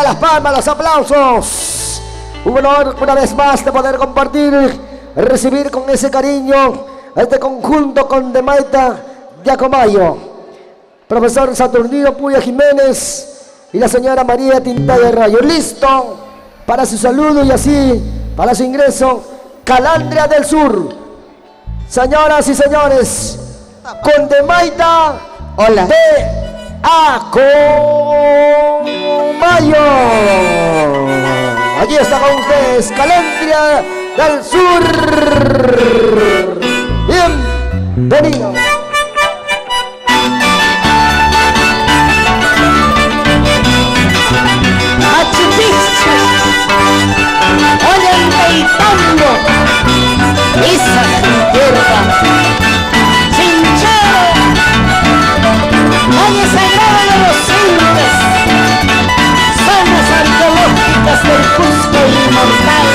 las palmas, los aplausos. Un honor una vez más de poder compartir, recibir con ese cariño a este conjunto con Demaita de Acomayo. Profesor Saturnino Puya Jiménez y la señora María Tinta de Rayo. Listo para su saludo y así para su ingreso. Calandria del Sur. Señoras y señores, con Demaita Hola. de Acomayo. Allí está con ustedes, Calandria del Sur. Bienvenido. Machu Picchu, Ollantaytambo, esa tierra, Chinchero, Valle Sagrado de los Incas, zonas arqueológicas del Cusco inmortal.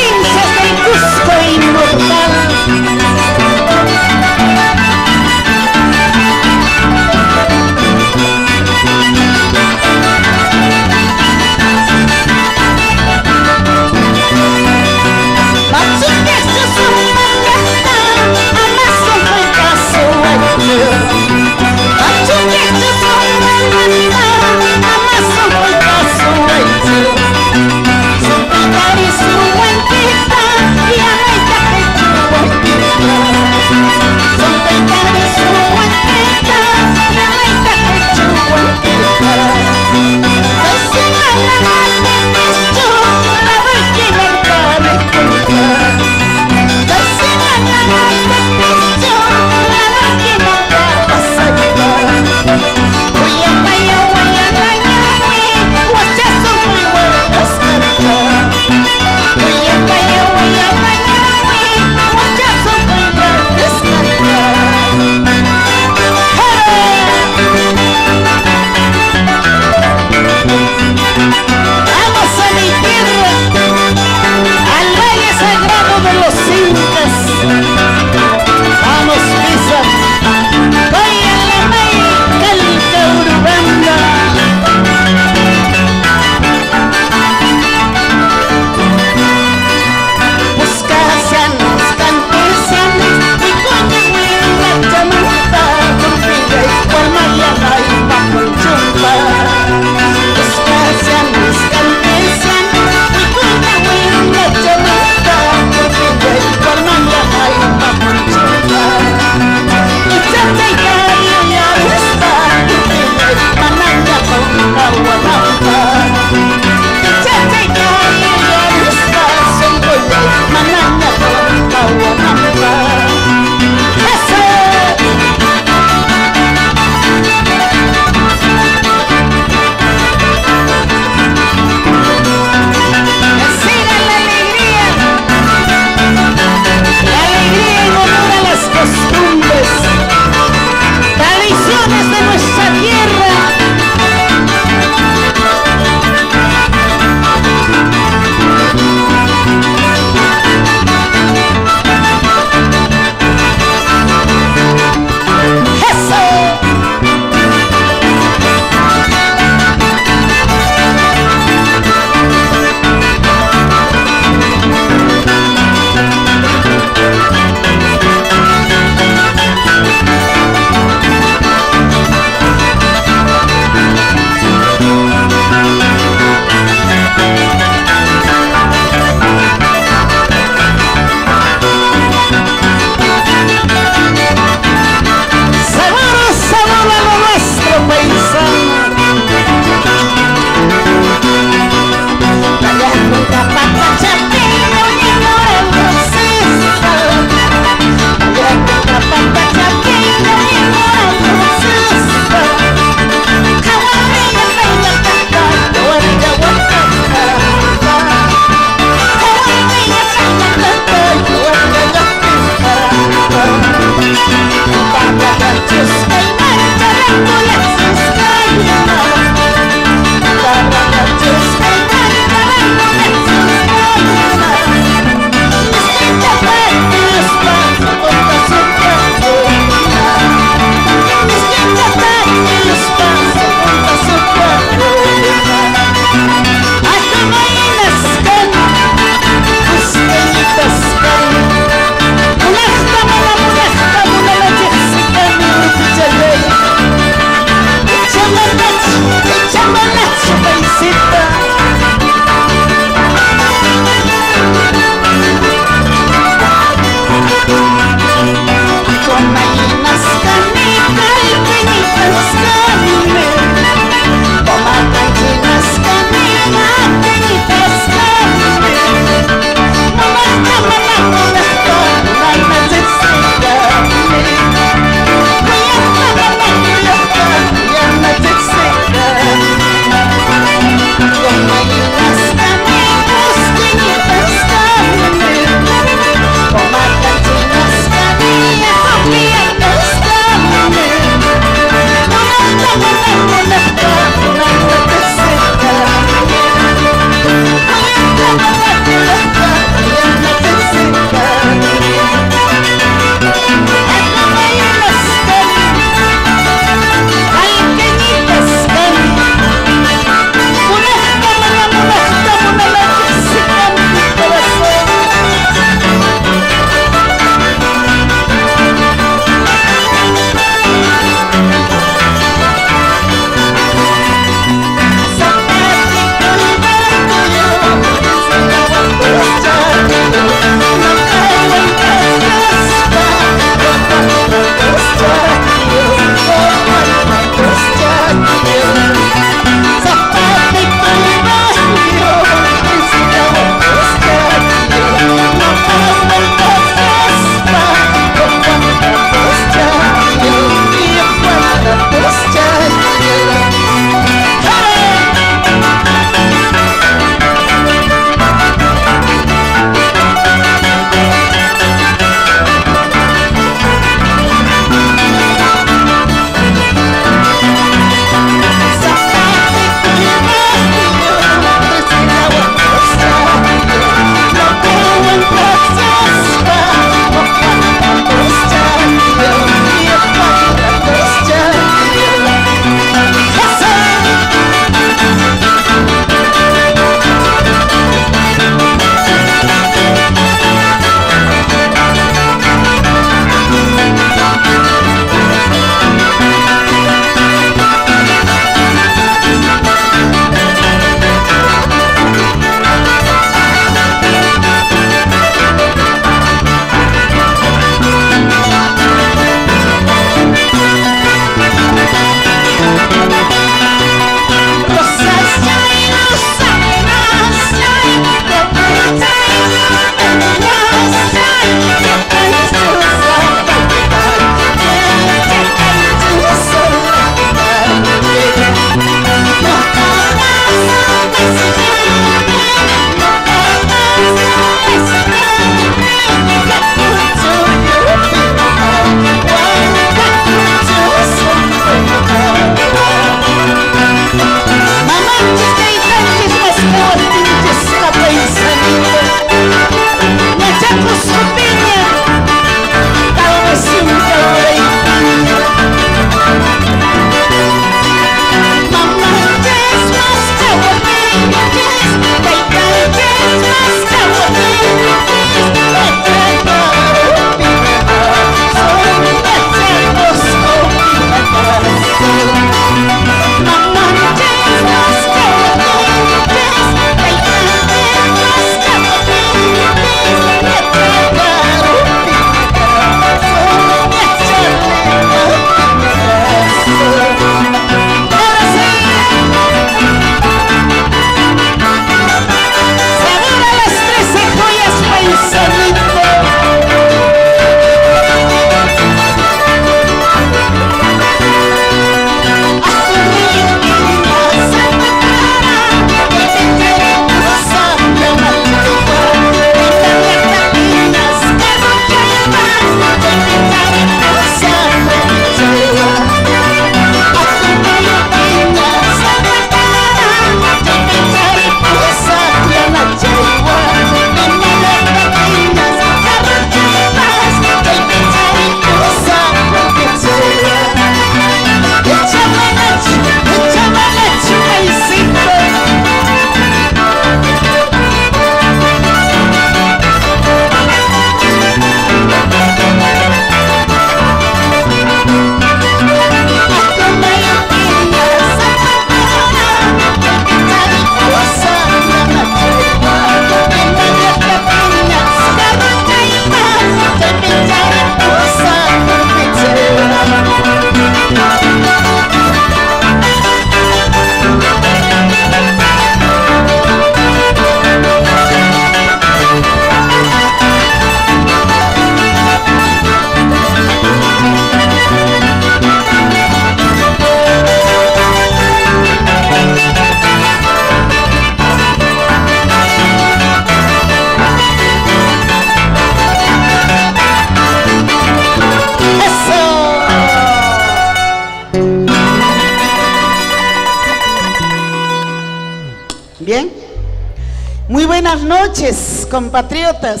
Buenas noches, compatriotas.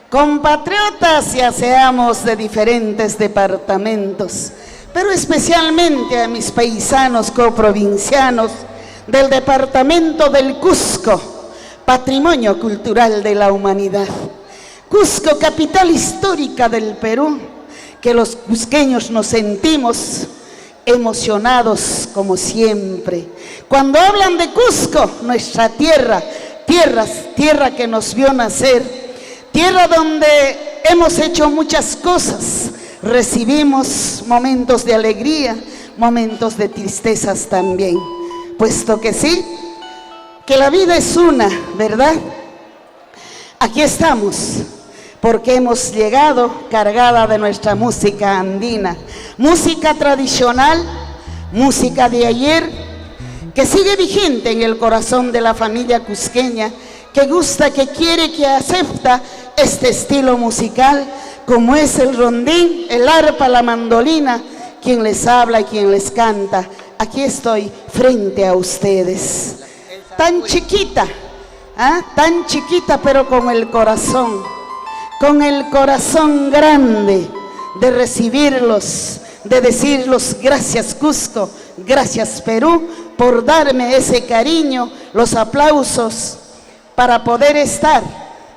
Compatriotas, ya seamos de diferentes departamentos, pero especialmente a mis paisanos coprovincianos del departamento del Cusco, patrimonio cultural de la humanidad. Cusco, capital histórica del Perú, que los cusqueños nos sentimos emocionados como siempre. Cuando hablan de Cusco, nuestra tierra que nos vio nacer, tierra donde hemos hecho muchas cosas, recibimos momentos de alegría, momentos de tristezas también, puesto que sí, que la vida es una, ¿verdad? Aquí estamos, porque hemos llegado cargada de nuestra música andina, música tradicional, música de ayer, que sigue vigente en el corazón de la familia cusqueña, que gusta, que quiere, que acepta este estilo musical, como es el rondín, el arpa, la mandolina, quien les habla y quien les canta. Aquí estoy frente a ustedes, tan chiquita, tan chiquita, pero con el corazón grande de recibirlos, de decirlos gracias Cusco, gracias Perú, por darme ese cariño, los aplausos, para poder estar,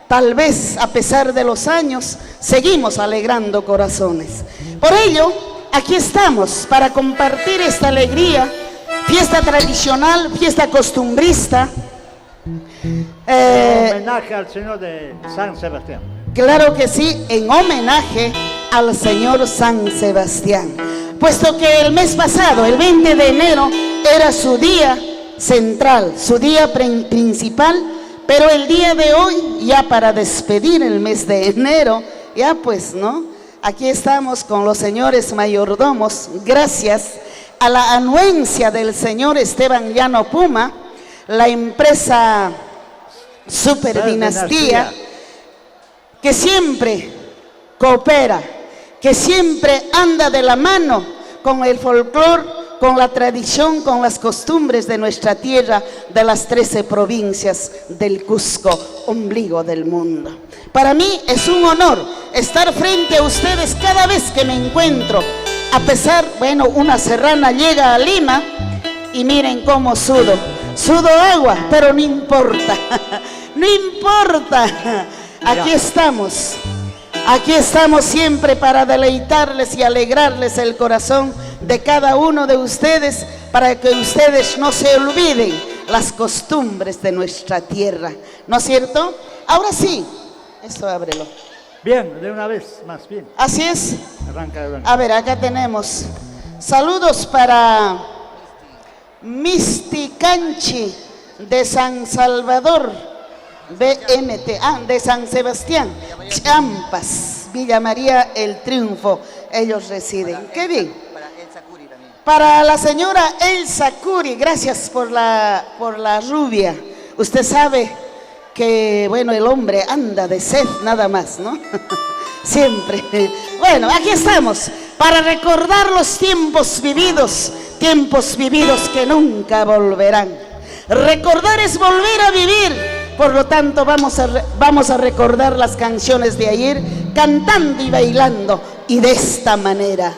tal vez a pesar de los años, seguimos alegrando corazones. Por ello, aquí estamos para compartir esta alegría, fiesta tradicional, fiesta costumbrista. Homenaje al señor de San Sebastián. Claro que sí, en homenaje al señor San Sebastián, puesto que el mes pasado, el 20 de enero, era su día central, su día principal, pero el día de hoy, ya para despedir el mes de enero, ya pues, ¿no? Aquí estamos con los señores mayordomos, gracias a la anuencia del señor Esteban Llano Puma, la empresa Super Dinastía, que siempre coopera, que siempre anda de la mano con el folclore, con la tradición, con las costumbres de nuestra tierra, de las 13 provincias del Cusco, ombligo del mundo. Para mí es un honor estar frente a ustedes cada vez que me encuentro, a pesar, bueno, una serrana llega a Lima y miren cómo sudo agua, pero no importa, no importa, aquí estamos siempre para deleitarles y alegrarles el corazón de cada uno de ustedes, para que ustedes no se olviden las costumbres de nuestra tierra, ¿no es cierto? Ahora sí, esto ábrelo. Bien, de una vez, más bien. Así es. Arranca. A ver, acá tenemos saludos para Misti Canchi de San Salvador, BMT, de San Sebastián, Champas, Villa María El Triunfo, ellos residen. Qué bien. Para la señora Elsa Curi, gracias por la rubia. Usted sabe que, bueno, el hombre anda de sed nada más, ¿no? Siempre. Bueno, aquí estamos para recordar los tiempos vividos que nunca volverán. Recordar es volver a vivir. Por lo tanto, vamos a recordar las canciones de ayer, cantando y bailando, y de esta manera.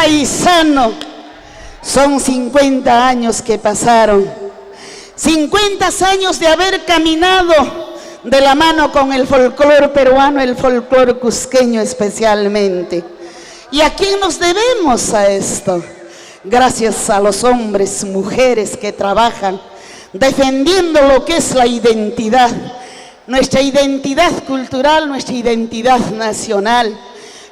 paisano. Son 50 años que pasaron. 50 años de haber caminado de la mano con el folclore peruano, el folclore cusqueño especialmente. ¿Y a quién nos debemos a esto? Gracias a los hombres, mujeres que trabajan defendiendo lo que es la identidad, nuestra identidad cultural, nuestra identidad nacional.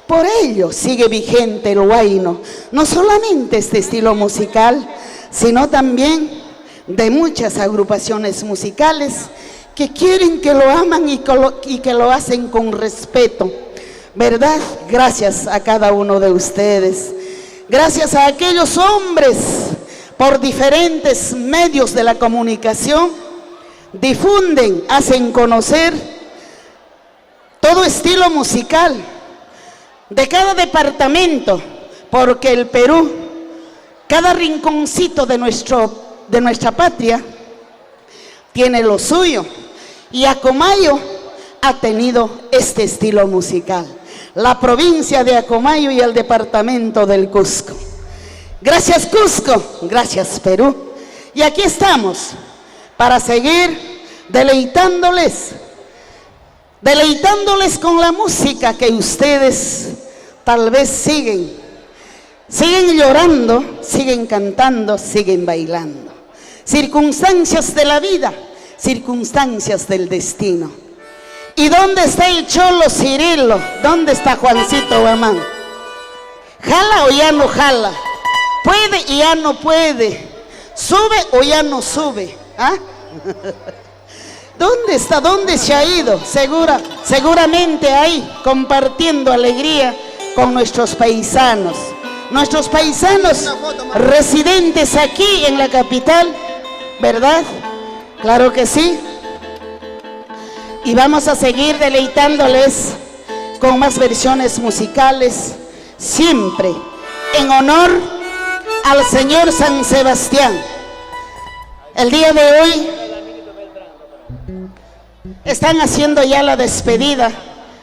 Por ello sigue vigente el huayno, no solamente este estilo musical, sino también de muchas agrupaciones musicales que quieren, que lo aman y que lo hacen con respeto, ¿verdad? Gracias a cada uno de ustedes, gracias a aquellos hombres por diferentes medios de la comunicación, difunden, hacen conocer todo estilo musical de cada departamento, porque el Perú, cada rinconcito de nuestra patria tiene lo suyo, y Acomayo ha tenido este estilo musical, la provincia de Acomayo y el departamento del Cusco. Gracias Cusco, gracias Perú, y aquí estamos para seguir deleitándoles con la música que ustedes tal vez siguen llorando, siguen cantando, siguen bailando. Circunstancias de la vida, circunstancias del destino. ¿Y dónde está el Cholo Cirilo? ¿Dónde está Juancito Guamán? ¿Jala o ya no jala? ¿Puede y ya no puede? ¿Sube o ya no sube? ¿Ah? ¿Dónde está? ¿Dónde se ha ido? Seguramente ahí, compartiendo alegría con nuestros paisanos residentes aquí en la capital, ¿verdad? Claro que sí. Y vamos a seguir deleitándoles con más versiones musicales, siempre en honor al señor San Sebastián. El día de hoy están haciendo ya la despedida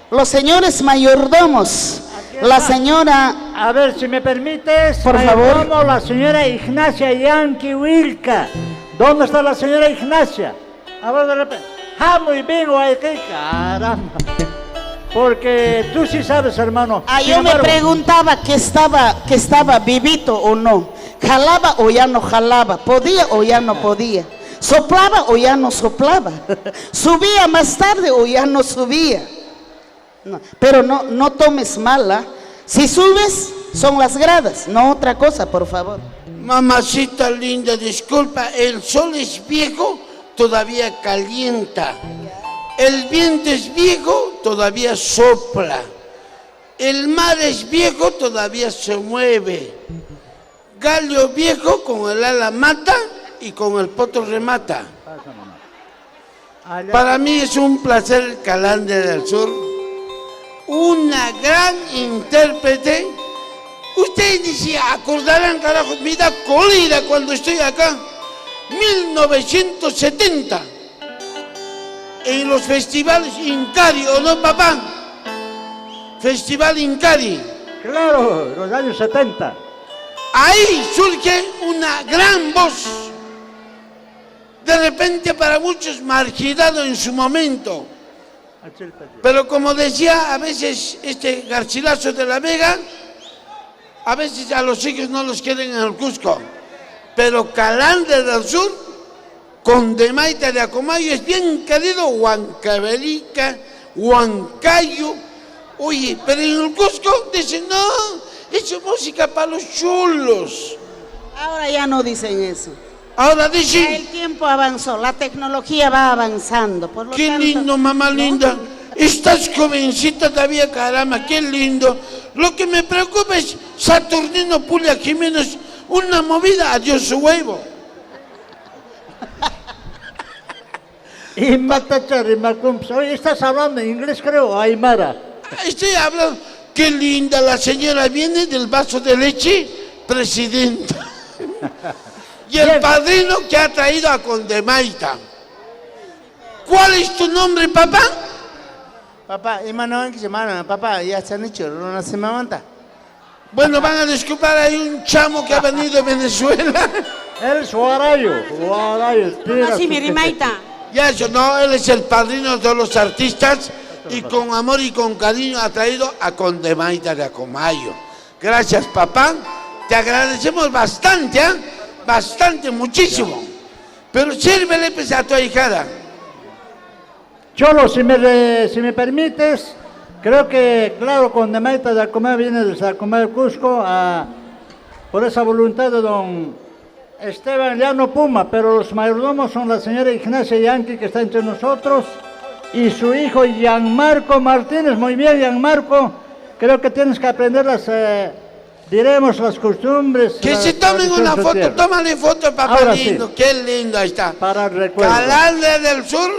los señores mayordomos, la señora... A ver, si me permites, por favor. La señora Ignacia Yanqui Wilca. ¿Dónde está la señora Ignacia? A ver, de repente. Ah, muy bien, Guayquí, caramba. Porque tú sí sabes, hermano. Yo me preguntaba que estaba vivito o no. ¿Jalaba o ya no jalaba? ¿Podía o ya no podía? ¿Soplaba o ya no soplaba? ¿Subía más tarde o ya no subía? No, pero no tomes mala. Si subes, son las gradas, no otra cosa, por favor. Mamacita linda, disculpa, el sol es viejo, todavía calienta. El viento es viejo, todavía sopla. El mar es viejo, todavía se mueve. Gallo viejo con el ala mata y con el poto remata. Para mí es un placer, Calandria del Sur, una gran intérprete. Ustedes ni se acordarán, carajo, me da cólera cuando estoy acá. 1970, en los festivales Incari, ¿o no, papá? Festival Incari. Claro, los años 70. Ahí surge una gran voz, de repente para muchos marginado en su momento. Pero como decía a veces este Garcilaso de la Vega, a veces a los hijos no los quieren en el Cusco. Pero Calandria del Sur, con Demaita de Acomayo, es bien querido. Huancavelica, Huancayo. Oye, pero en el Cusco dicen, no, es música para los chulos. Ahora ya no dicen eso. Ahora dicen... El tiempo avanzó, la tecnología va avanzando. Por lo qué tanto, lindo, mamá linda. Estás jovencita todavía, caramba, qué lindo. Lo que me preocupa es Saturnino Pulia Jiménez, una movida, adiós su huevo. Y Matachari, Macumps. Oye, ¿estás hablando en inglés, creo, Aymara? Estoy hablando, qué linda la señora, viene del vaso de leche, presidenta. Y el padrino que ha traído a Condemaita. ¿Cuál es tu nombre, papá? Papá, hermano, que llamaron, papá, ya se han hecho, no se me aguanta. Bueno, van a descubrir ahí un chamo que ha venido de Venezuela. Él es Huarayo. Así, mi rimaita. Ya eso, no, él es el padrino de los artistas y con amor y con cariño ha traído a Condemaita de Acomayo. Gracias, papá. Te agradecemos bastante, ¿eh? Bastante, muchísimo. Pero sírvele pues a tu ahijada. Cholo, si me permites, creo que, claro, Condemaita de Acomayo viene de Acomayo, Cusco, por esa voluntad de don Esteban Llano Puma, pero los mayordomos son la señora Ignacia Yanqui, que está entre nosotros, y su hijo Gianmarco Martínez. Muy bien, Gianmarco, creo que tienes que aprender diremos las costumbres. Que se tomen una foto, tómale foto, papá. Ahora lindo, sí. Qué lindo, ahí está. Para el recuerdo. Calandria del Sur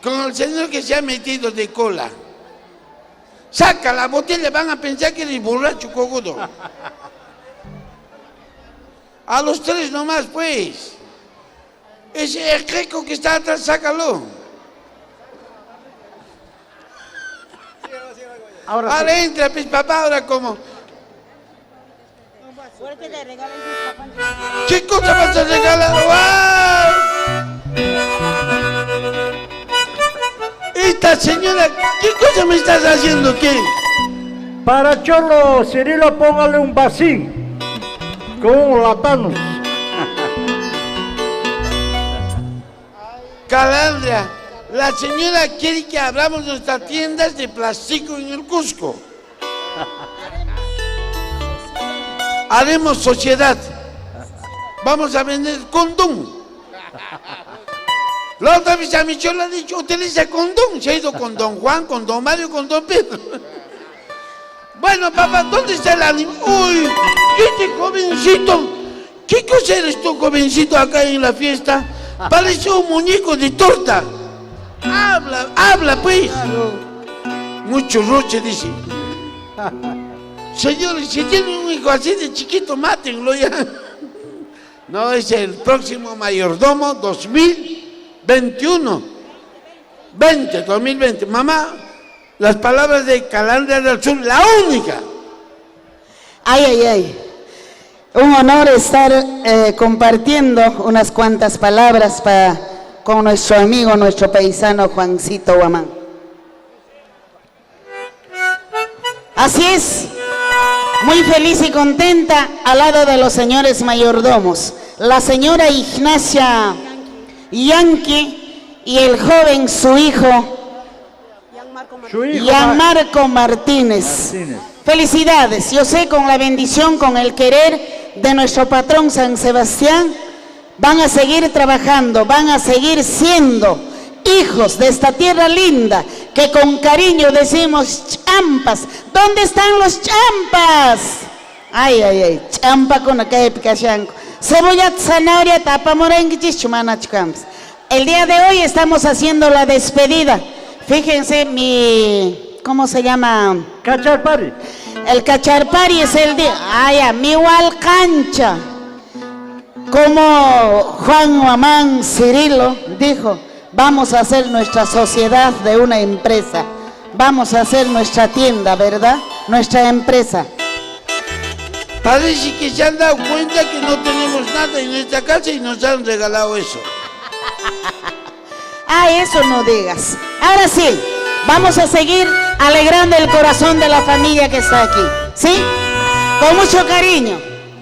con el señor que se ha metido de cola. Saca la botella, van a pensar que eres borracho, cogudo. A los tres nomás, pues. Ese ejeco que está atrás, sácalo. Ahora entra, pues, papá, ahora como. ¿Qué cosa vas a regalar? ¡Wow! Esta señora, ¿qué cosa me estás haciendo? ¿Qué? Para Cholo Cirilo, póngale un vasín con un latano. Calandria, la señora quiere que abramos nuestras tiendas de plástico en el Cusco. Haremos sociedad. Vamos a vender condón. La otra vez a mi Cholo le ha dicho, utiliza condón. Se ha ido con don Juan, con don Mario, con don Pedro. Bueno, papá, ¿dónde está el ánimo? Uy, este jovencito. ¿Qué cosa eres tú, jovencito, acá en la fiesta? Parece un muñeco de torta. Habla, pues. Mucho roche, dice. Señores, si tienen un hijo así de chiquito, mátenlo ya. No, es el próximo mayordomo 2021. 2020. Mamá, las palabras de Calandria del Sur, la única. Ay. Un honor estar compartiendo unas cuantas palabras con nuestro amigo, nuestro paisano Juancito Guamán. Así es, muy feliz y contenta al lado de los señores mayordomos, la señora Ignacia Yanqui y el joven su hijo Gianmarco Martínez. Felicidades, yo sé, con la bendición, con el querer de nuestro patrón San Sebastián, van a seguir trabajando, van a seguir siendo hijos de esta tierra linda, que con cariño decimos champas. ¿Dónde están los champas? Ay, champa con acá de picachanco. Cebolla, zanahoria, tapa, morengue, chumana, champas. El día de hoy estamos haciendo la despedida. Fíjense ¿cómo se llama? Cacharpari. El cacharpari es el día. Mi cancha. Como Juan Guamán Cirilo dijo, vamos a hacer nuestra sociedad de una empresa. Vamos a hacer nuestra tienda, ¿verdad? Nuestra empresa. Parece que se han dado cuenta que no tenemos nada en esta casa y nos han regalado eso. Eso no digas. Ahora sí, vamos a seguir alegrando el corazón de la familia que está aquí. ¿Sí? Con mucho cariño.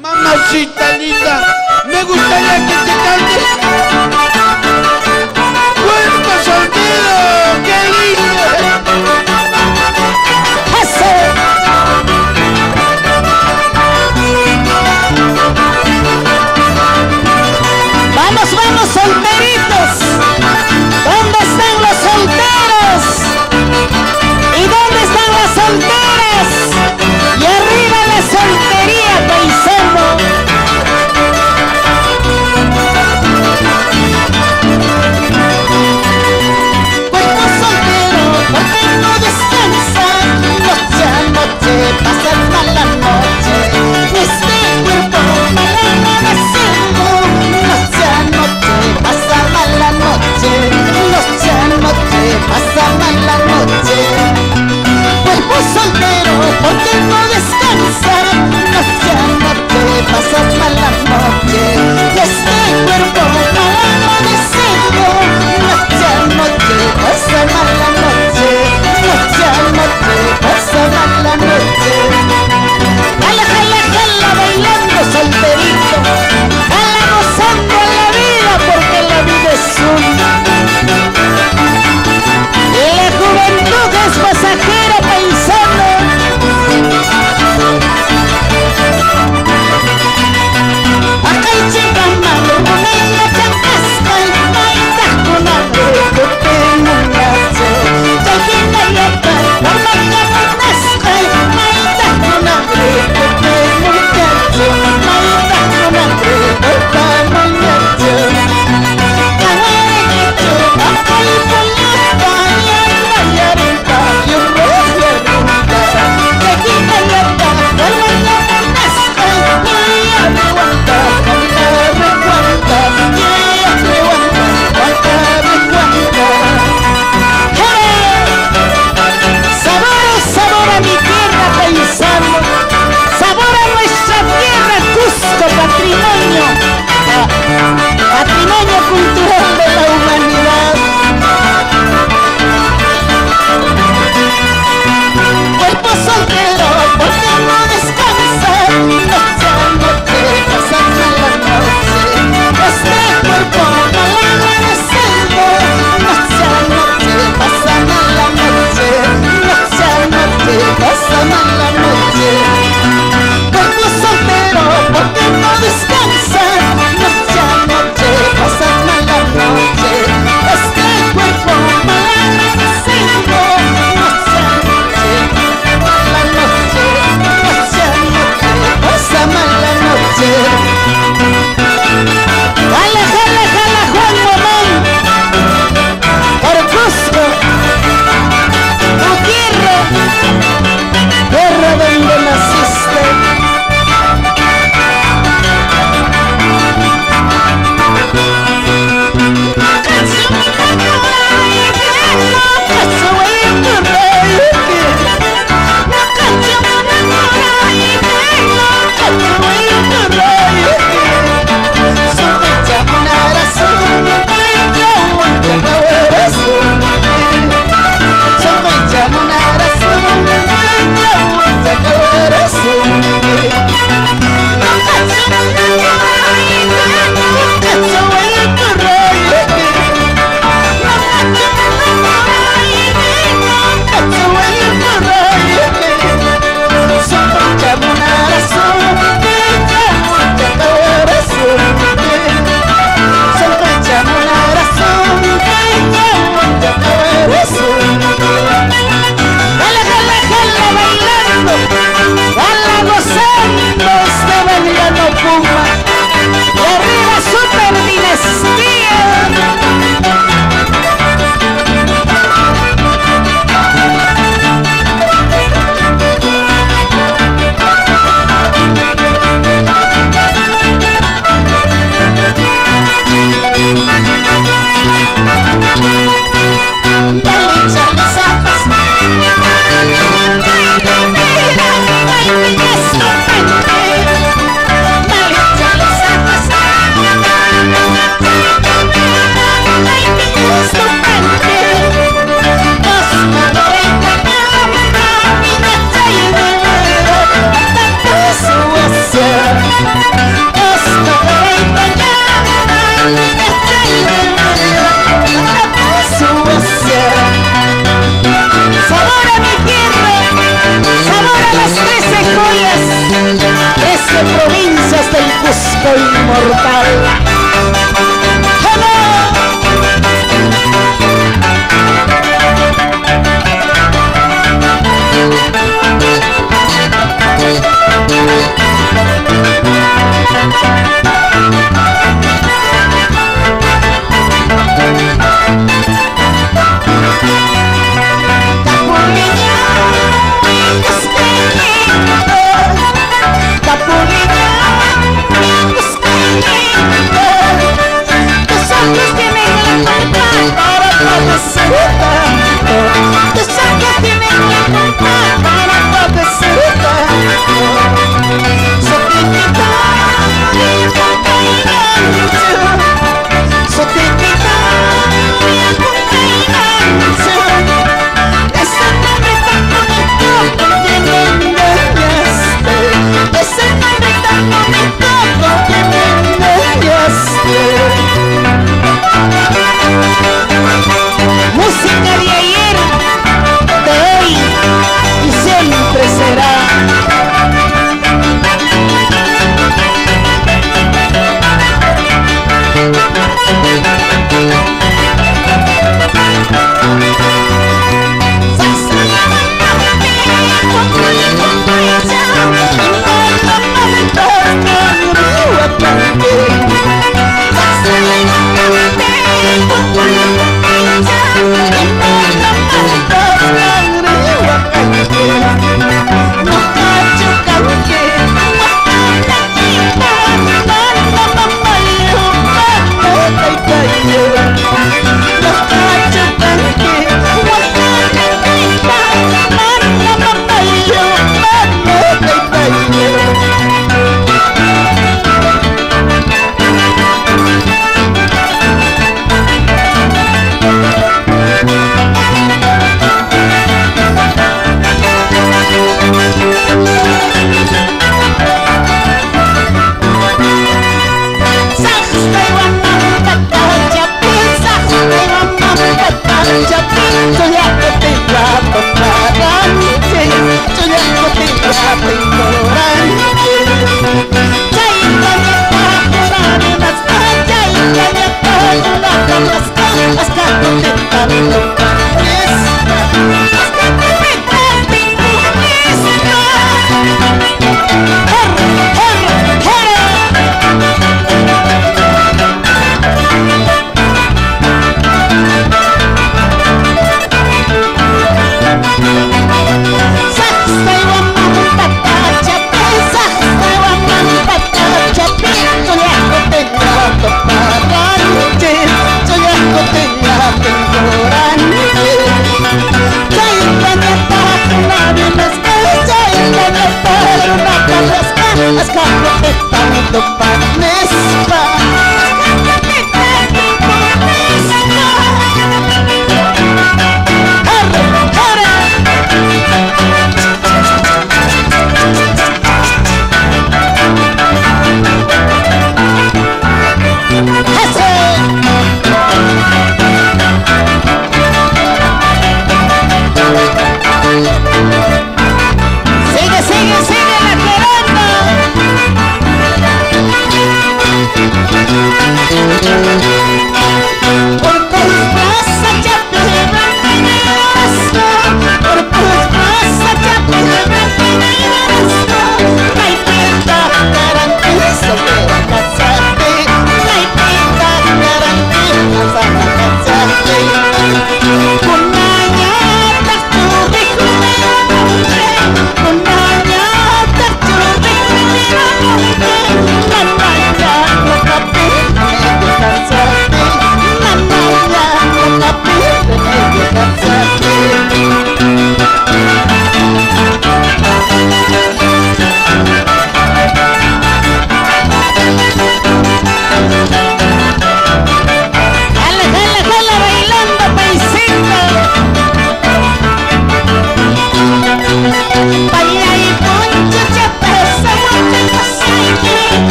Mamacita linda, me gustaría que te cantes. ¡Cuerpo soltero! ¡Qué lindo! ¡Eso! Vamos, solteritos. ¿Dónde están los solteros? ¿Y dónde están las solteras? Y arriba la soltería, paisano. Cuerpo soltero, porque no descansa, noche a noche, pasas mala noche. Este cuerpo mañana nacido, noche a noche, pasa patrimonio cultural de la humanidad. Cuerpo soltero, porque no descansa, noche a noche, pasando la noche. Este cuerpo no lo agradecido, noche a noche, pasando la noche. Noche a noche, pasando la noche. Cuerpo soltero, porque no descansa, noche a noche, pasando la noche. Este cuerpo no lo agradecido, noche a noche, la noche, noche a noche, pasamos la noche. Jala, jala, jala, Juan Momón, por Cusco, tu tierra, tierra donde naciste. Provincias del Cusco inmortal. Música de ayer, de hoy y siempre será.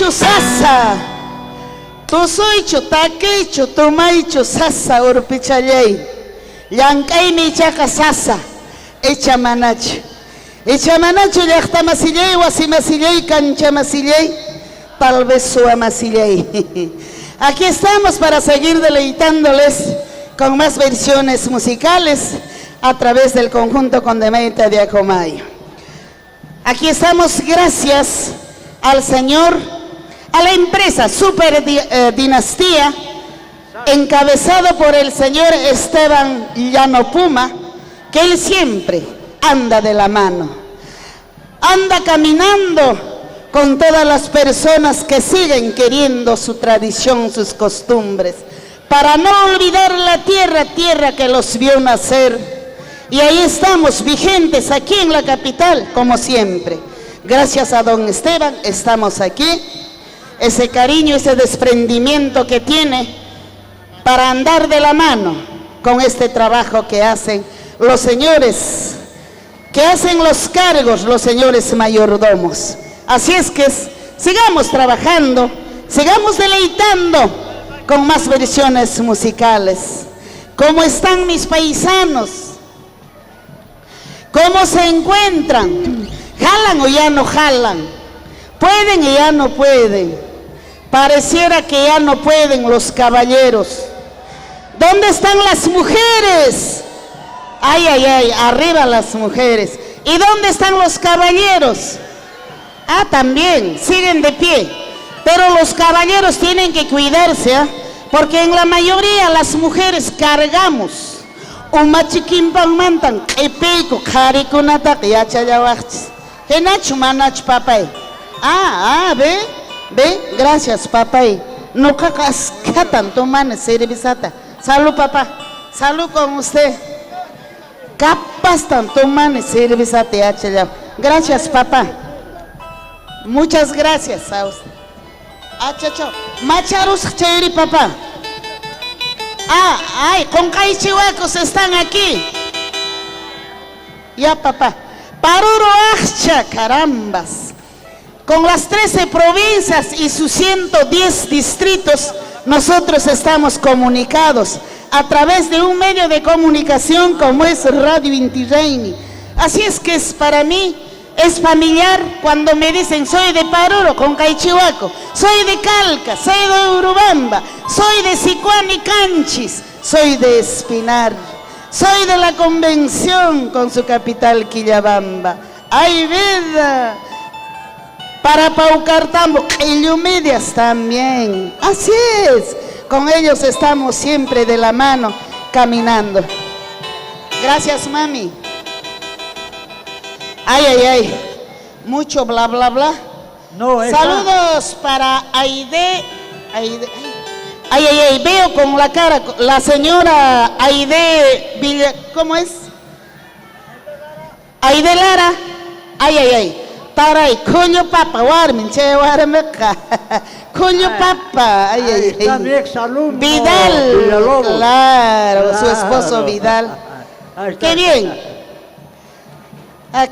Sasa, tu soy chutake, chutumay chusasa urpichallay, llankay ni chaka sasa, echa manacho llaqta masillay, wasi masillay, cancha masillay, tal vez sua masillay. Aquí estamos para seguir deleitándoles con más versiones musicales a través del conjunto Condemeita de Acomayo. Aquí estamos gracias al Señor, a la empresa Super Dinastía encabezado por el señor Esteban Llano Puma, que él siempre anda de la mano, anda caminando con todas las personas que siguen queriendo su tradición, sus costumbres, para no olvidar la tierra que los vio nacer. Y ahí estamos, vigentes aquí en la capital, como siempre. Gracias a don Esteban, estamos aquí. Ese cariño, ese desprendimiento que tiene para andar de la mano con este trabajo que hacen los señores, que hacen los cargos, los señores mayordomos. Así es que sigamos trabajando, sigamos deleitando con más versiones musicales. ¿Cómo están mis paisanos? ¿Cómo se encuentran? ¿Jalan o ya no jalan? ¿Pueden y ya no pueden? Pareciera que ya no pueden los caballeros. ¿Dónde están las mujeres? Ay, ay, ay, arriba las mujeres. ¿Y dónde están los caballeros? Ah, también, siguen de pie. Pero los caballeros tienen que cuidarse, ¿eh? Porque en la mayoría las mujeres cargamos. Uma chiquimpan mantan, epeiko, jarikunata, yachayawachis. Kenachu manach papay. Ve, gracias papay. No cacascatan, toman servisata. Salud papá, salud con usted. Capas tanto man servisata, yachayaw. Gracias papá. Muchas gracias a usted. Chacho, macharus chévere papá. Con caichihuacos están aquí. Ya papá. Paruro Acha, carambas. Con las 13 provincias y sus 110 distritos, nosotros estamos comunicados a través de un medio de comunicación como es Radio Inti Raymi. Así es que para mí es familiar cuando me dicen soy de Paruro con Caichihuaco, soy de Calca, soy de Urubamba, soy de Sicuán y Canchis, soy de Espinar, soy de la Convención con su capital Quillabamba. ¡Ay, vida! Para Paucartambo, Medias también. Así es, con ellos estamos siempre de la mano caminando. Gracias, mami. Ay, mucho bla, bla, bla. No, saludos para Aide. Ay, veo con la cara, la señora Aide Villa, ¿cómo es? Aide Lara. Ay. Taray, coño papa, warmin, che warmeca. Coño papa. Ay. Está mi exalumno Vidal. Villalobos. Claro, su esposo Vidal. Qué bien.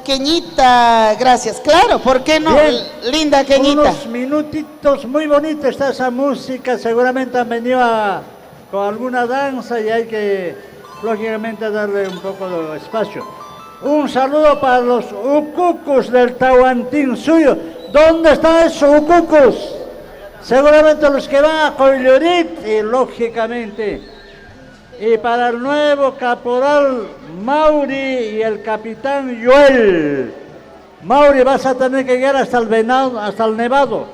Queñita, gracias. Claro, ¿por qué no? Bien. Linda Queñita. Unos minutitos, muy bonita está esa música. Seguramente han venido con alguna danza y hay que, lógicamente, darle un poco de espacio. Un saludo para los ucucus del Tahuantinsuyo. ¿Dónde están esos ucucus? Seguramente los que van a Coillorit, y lógicamente. Y para el nuevo caporal Mauri y el capitán Joel. Mauri, vas a tener que llegar hasta el Nevado,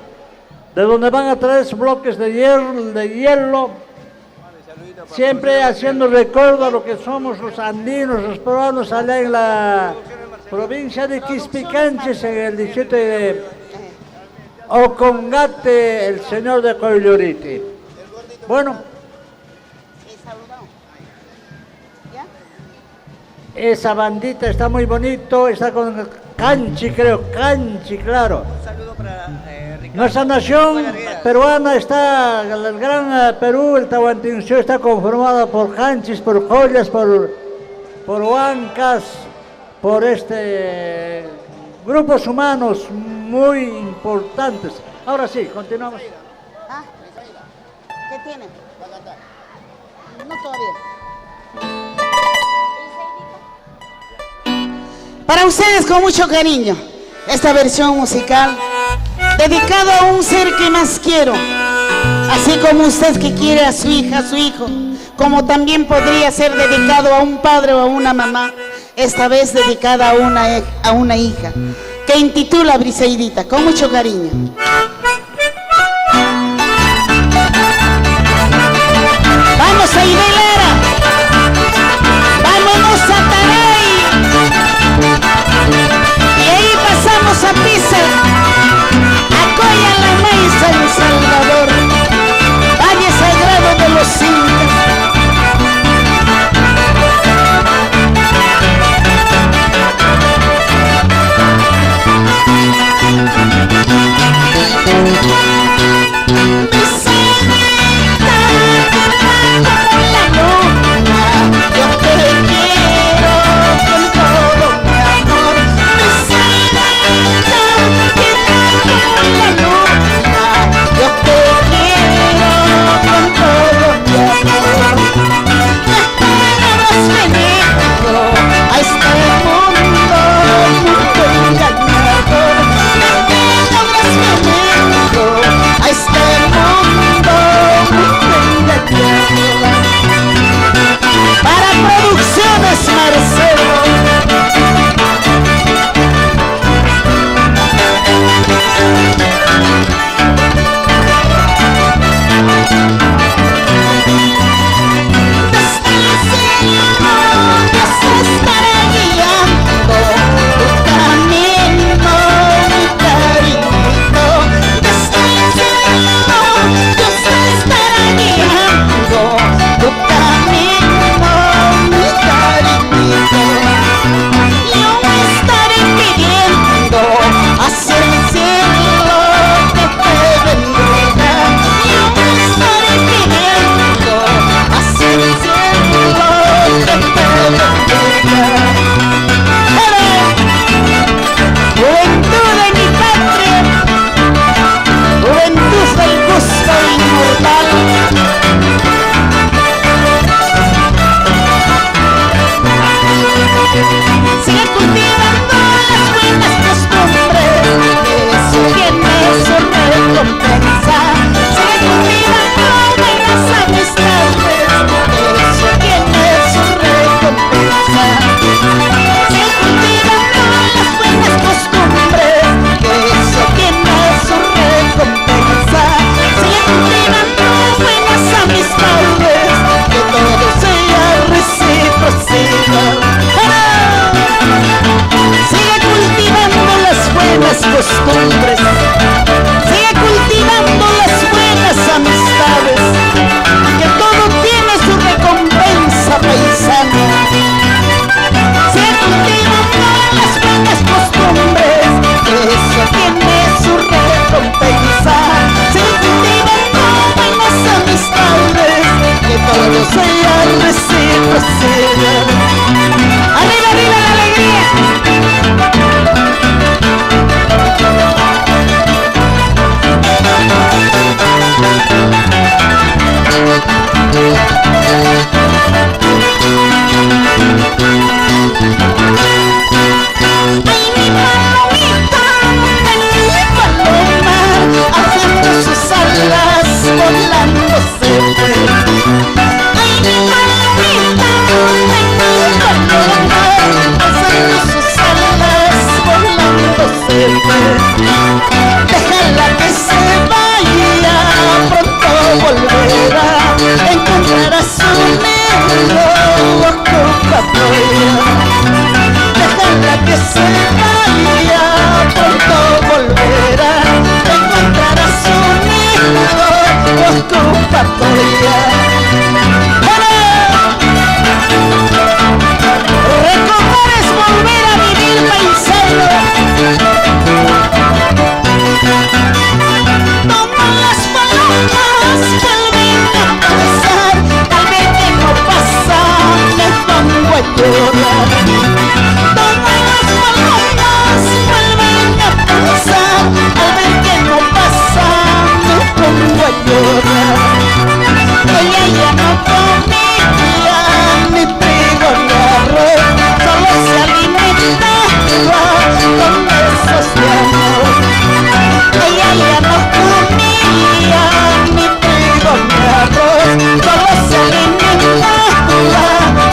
de donde van a traer bloques de hielo, siempre haciendo recuerdo a lo que somos los andinos, los peruanos, allá en la provincia de Quispicanches, en el distrito de Ocongate, el señor de Coilloriti. Bueno. Esa bandita está muy bonito, está con Canchi, creo, Canchi, claro. Un saludo para Ricardo. Nuestra nación peruana está, el gran Perú, el Tahuantinsuyo, está conformada por Canchis, por joyas, por huancas, por grupos humanos muy importantes. Ahora sí, continuamos. ¿Qué tiene? No todavía. Para ustedes con mucho cariño, esta versión musical dedicado a un ser que más quiero, así como usted que quiere a su hija, a su hijo, como también podría ser dedicado a un padre o a una mamá, esta vez dedicada a una hija, que intitula Briseidita, con mucho cariño. vámonos a Hilera, vámonos a Taray, y ahí pasamos a Pisa, a Coya, La May, San Salvador, Valle Sagrado de los Incas. Solo se alimenta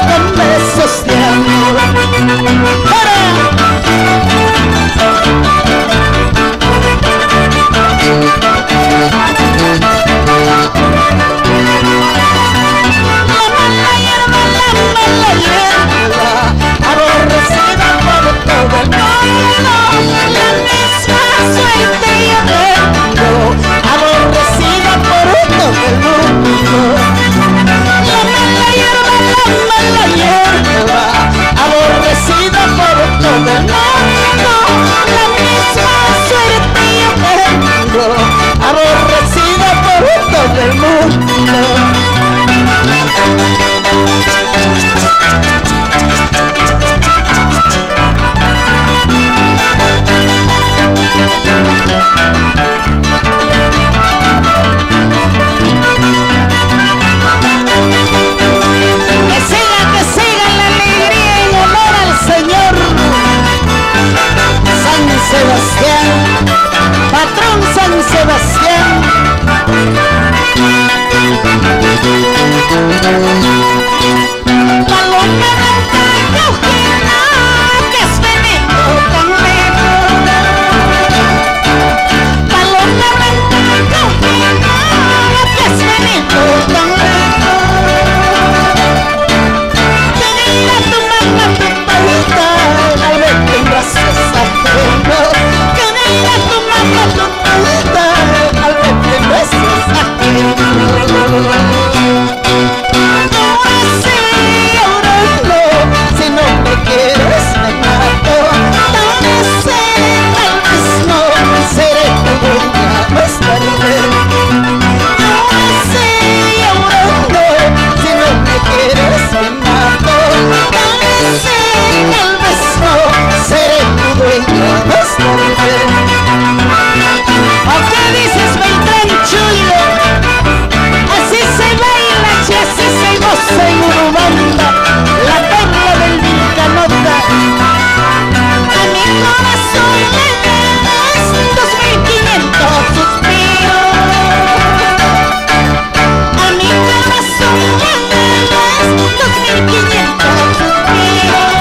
con besos de amor. del mundo. Que siga la alegría en honor al Señor San Sebastián, patrón San Sebastián. Paloma blanca cauquina, que has venido tan lejos. Paloma blanca cauquina, que has venido tan lejos. Que diga tu mamá, tu paita, al verte en brazos ajenos. Que diga tu mamá, tu paita, al verte en brazos ajenos. Si no me quieres me mato. Tal vez no seré tu dueña más tarde. Si no me quieres me mato. Tal vez no seré tu dueña más tarde. ¿O qué dices, Beltrán Chulo? Así se baila y así se goza en Urubamba, la perla del Vilcanota. A mi corazón le das 2500 suspiros. A mi corazón le das 2500 suspiros.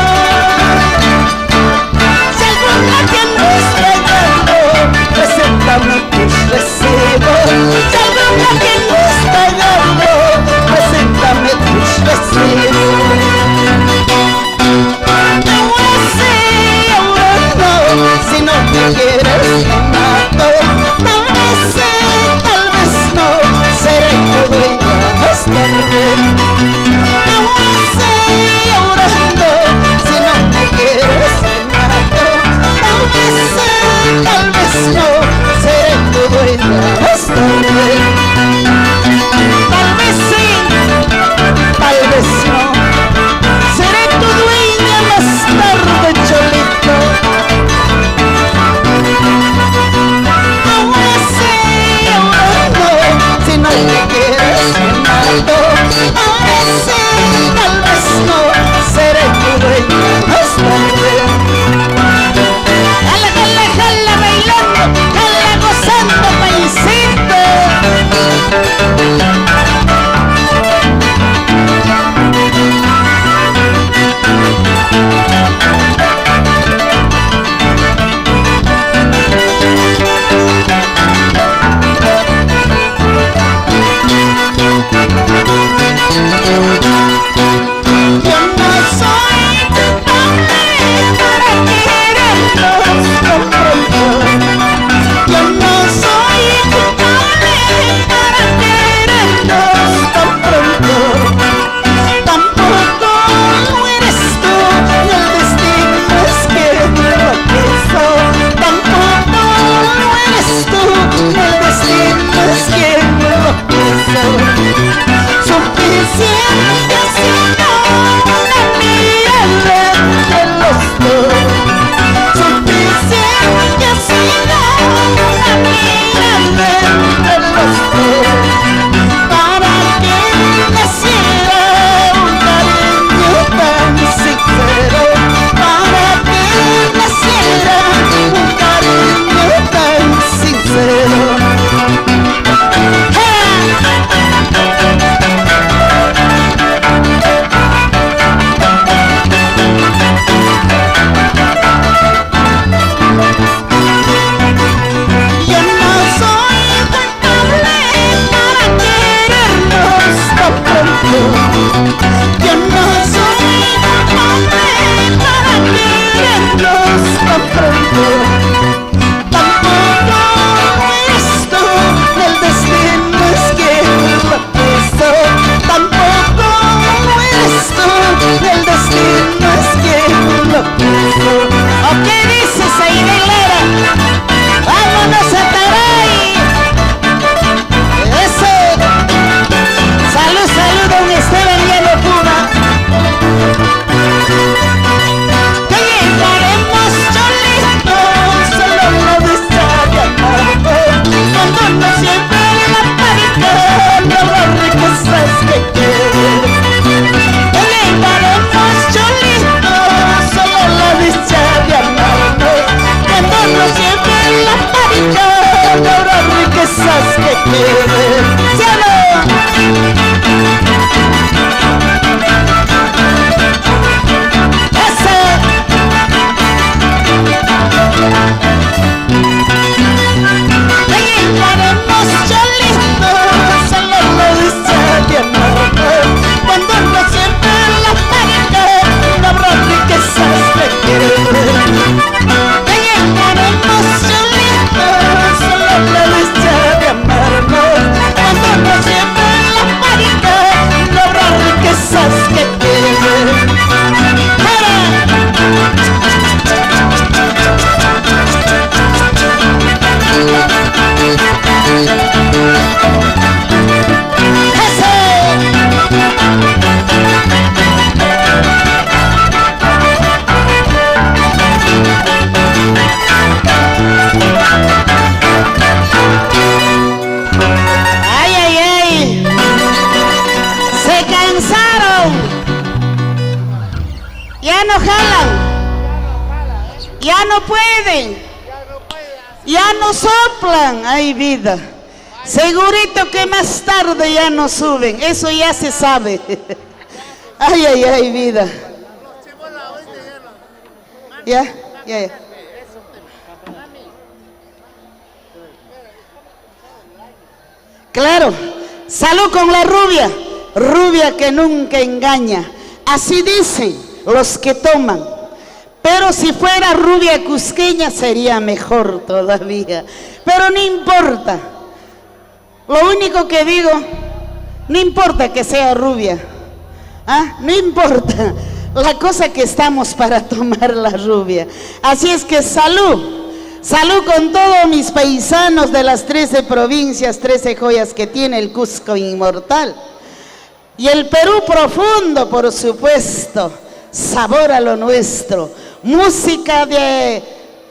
Si algún día te andas pagando, preséntame tus recibos. Si algún día te andas pagando, preséntame tus recibos. Ya no jalan. Ya no pueden. Ya no soplan. Ay, vida. Segurito que más tarde ya no suben. Eso ya se sabe. Ay, ay, ay, vida. Ya. Claro, salud con la rubia, rubia que nunca engaña. Así dicen los que toman. Pero si fuera rubia cusqueña sería mejor todavía. Pero no importa. Lo único que digo, no importa que sea rubia. No importa. La cosa que estamos para tomar la rubia. Así es que salud. Salud con todos mis paisanos de las 13 provincias, 13 joyas que tiene el Cusco inmortal. Y el Perú profundo, por supuesto. Sabor a lo nuestro. Música de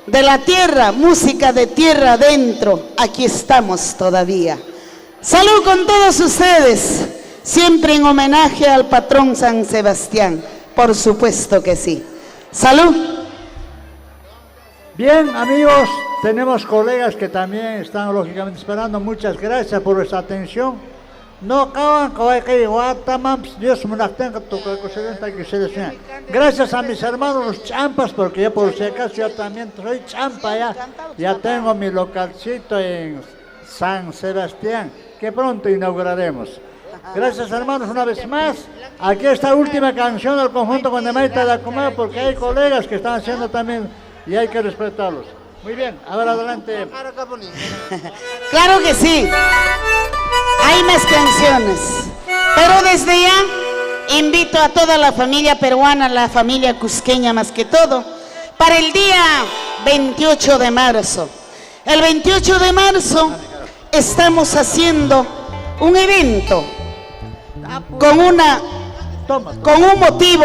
la tierra, música de tierra adentro. Aquí estamos todavía. Salud con todos ustedes. Siempre en homenaje al patrón San Sebastián. Por supuesto que sí. Salud. Bien, amigos, tenemos colegas que también están lógicamente esperando. Muchas gracias por vuestra atención. No acaban gracias a mis hermanos los champas, porque yo por si acaso yo también soy champa ya. Ya tengo mi localcito en San Sebastián, que pronto inauguraremos. Gracias, hermanos, una vez más. Aquí está la última canción del conjunto Condemaita de Acumá, porque hay colegas que están haciendo también y hay que respetarlos. Muy bien, a ver, adelante. Claro que sí. Hay más canciones. Pero desde ya invito a toda la familia peruana, la familia cusqueña más que todo, para el día 28 de marzo. El 28 de marzo estamos haciendo un evento con un motivo,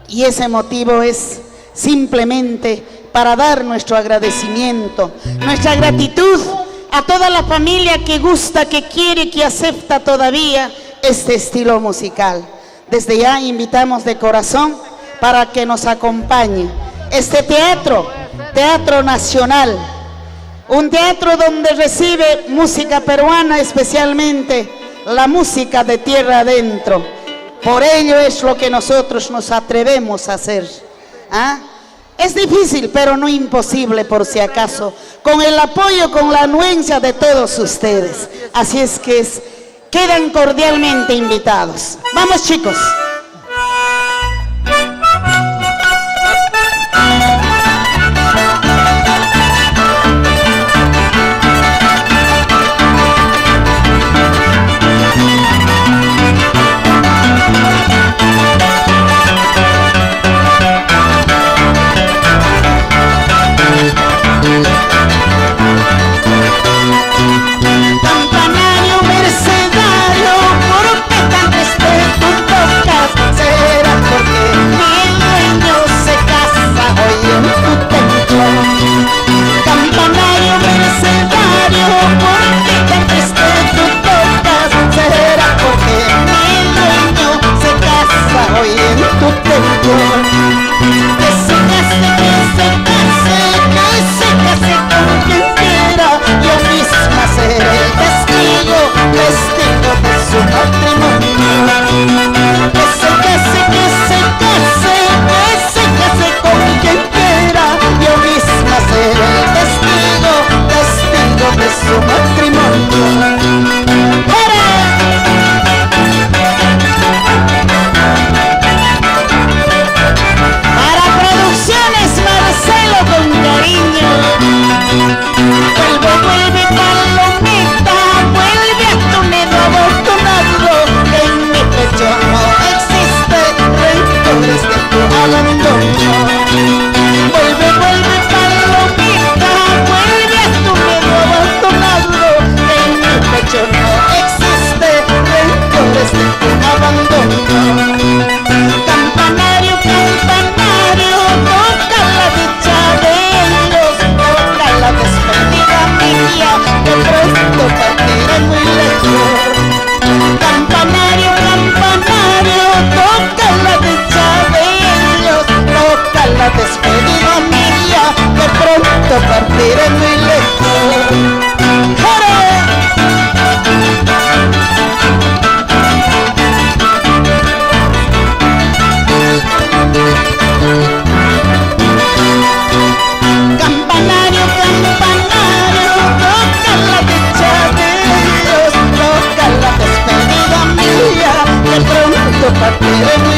y ese motivo es simplemente para dar nuestro agradecimiento, nuestra gratitud a toda la familia que gusta, que quiere, que acepta todavía este estilo musical. Desde ya invitamos de corazón para que nos acompañe este Teatro Nacional, un teatro donde recibe música peruana, especialmente la música de tierra adentro. Por ello es lo que nosotros nos atrevemos a hacer. Es difícil, pero no imposible, por si acaso, con el apoyo, con la anuencia de todos ustedes. Así es que quedan cordialmente invitados. Vamos, chicos. Campanario mercedario, ¿por qué tan respeto toca?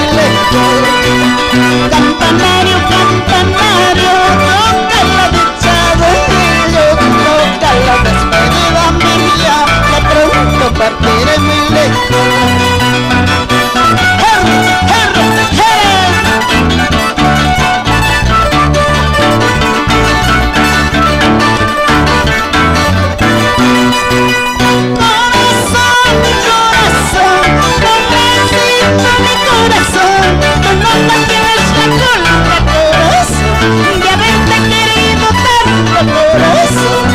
muy lejos. Campanario, campanario, toca la dicha de ellos, toca la despedida mía, que pronto partiré muy lejos. Corazón,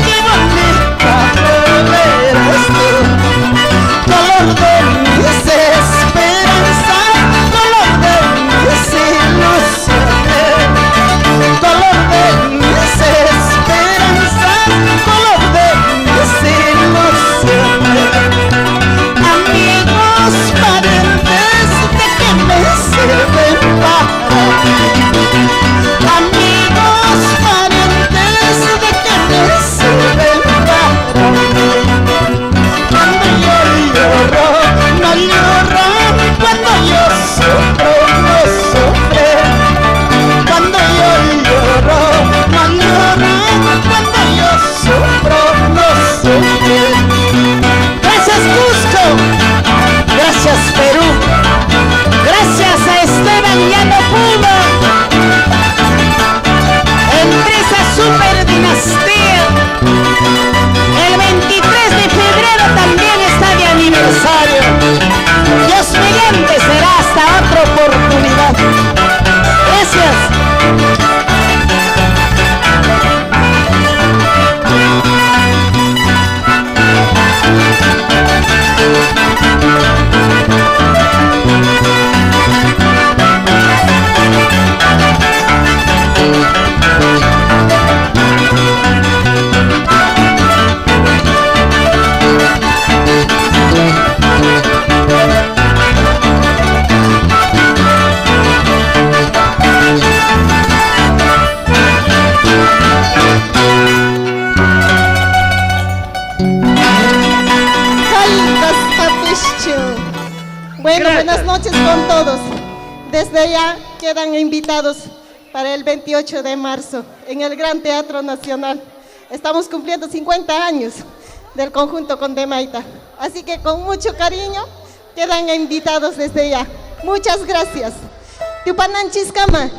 qué bonita mujer eres tú. Color de mis esperanzas, color de mis ilusiones, color de mis esperanzas, color de mis ilusiones. Amigos, parientes, ¿de qué me sirven para mí? Amigos, parientes, ¿de qué me sirven para mí? Cuando yo lloro, no lloran. Cuando yo sufro, no sufren. Cuando yo lloro, no lloran. Cuando yo sufro, no sufren. Gracias Cusco, gracias Perú, gracias a Esteban Llano Puma, empresa Super Dinastía. El 23 de febrero también está de aniversario. Dios mediante será hasta otra oportunidad. Gracias. Bueno, buenas noches con todos. Desde ya quedan invitados para el 28 de marzo en el Gran Teatro Nacional. Estamos cumpliendo 50 años del conjunto Condemaita. Así que con mucho cariño quedan invitados desde ya. Muchas gracias. Tupananchis Kama.